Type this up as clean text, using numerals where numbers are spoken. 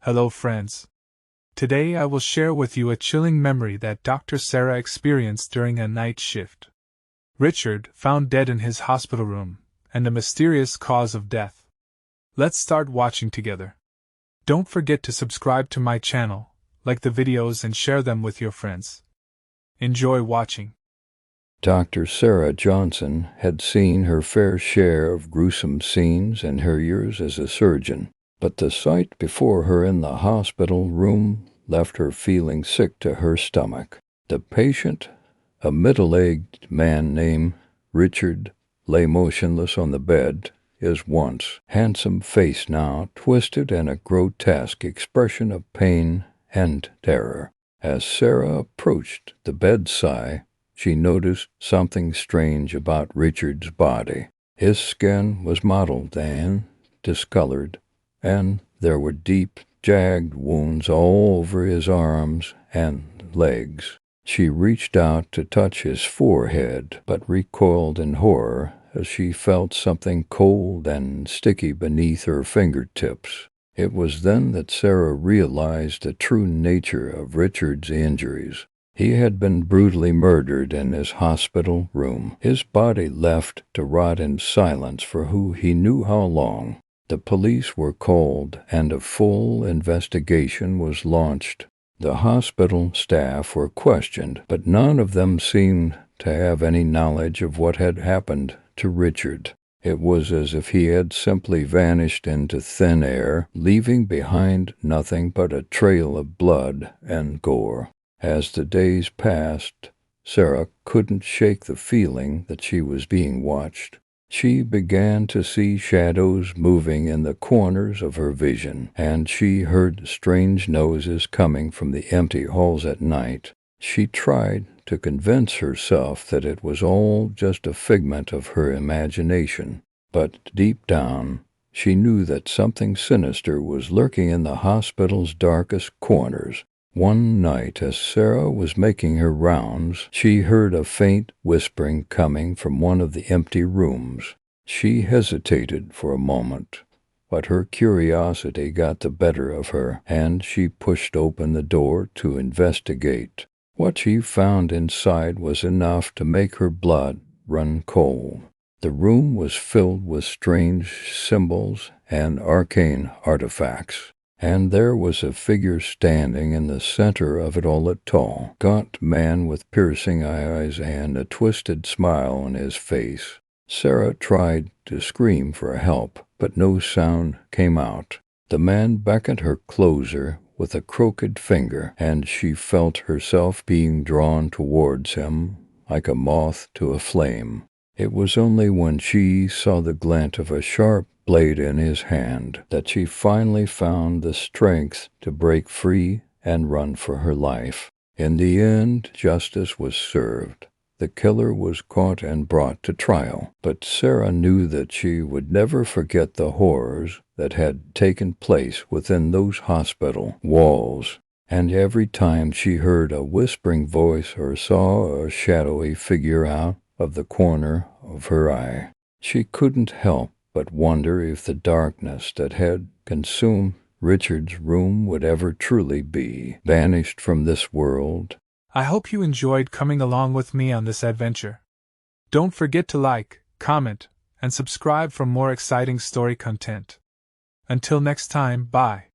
Hello, friends. Today I will share with you a chilling memory that Dr. Sarah experienced during a night shift. Richard, found dead in his hospital room, and a mysterious cause of death. Let's start watching together. Don't forget to subscribe to my channel, like the videos and share them with your friends. Enjoy watching. Dr. Sarah Johnson had seen her fair share of gruesome scenes in her years as a surgeon, but the sight before her in the hospital room left her feeling sick to her stomach. The patient, a middle-aged man named Richard, lay motionless on the bed, his once handsome face now twisted in a grotesque expression of pain and terror. As Sarah approached the bedside, she noticed something strange about Richard's body. His skin was mottled and discolored, and there were deep, jagged wounds all over his arms and legs. She reached out to touch his forehead, but recoiled in horror as she felt something cold and sticky beneath her fingertips. It was then that Sarah realized the true nature of Richard's injuries. He had been brutally murdered in his hospital room, his body left to rot in silence for who he knew how long. The police were called, and a full investigation was launched. The hospital staff were questioned, but none of them seemed to have any knowledge of what had happened to Richard. It was as if he had simply vanished into thin air, leaving behind nothing but a trail of blood and gore. As the days passed, Sarah couldn't shake the feeling that she was being watched. She began to see shadows moving in the corners of her vision, and she heard strange noises coming from the empty halls at night. She tried to convince herself that it was all just a figment of her imagination, but deep down, she knew that something sinister was lurking in the hospital's darkest corners. One night, as Sarah was making her rounds, she heard a faint whispering coming from one of the empty rooms. She hesitated for a moment, but her curiosity got the better of her, and she pushed open the door to investigate. What she found inside was enough to make her blood run cold. The room was filled with strange symbols and arcane artifacts. And there was a figure standing in the center of it all, a tall, gaunt man with piercing eyes and a twisted smile on his face. Sarah tried to scream for help, but no sound came out. The man beckoned her closer with a crooked finger, and she felt herself being drawn towards him like a moth to a flame. It was only when she saw the glint of a sharp blade in his hand that she finally found the strength to break free and run for her life. In the end, justice was served. The killer was caught and brought to trial, but Sarah knew that she would never forget the horrors that had taken place within those hospital walls. And every time she heard a whispering voice or saw a shadowy figure out of the corner of her eye, she couldn't help but wonder if the darkness that had consumed Richard's room would ever truly be banished from this world. I hope you enjoyed coming along with me on this adventure. Don't forget to like, comment, and subscribe for more exciting story content. Until next time, bye.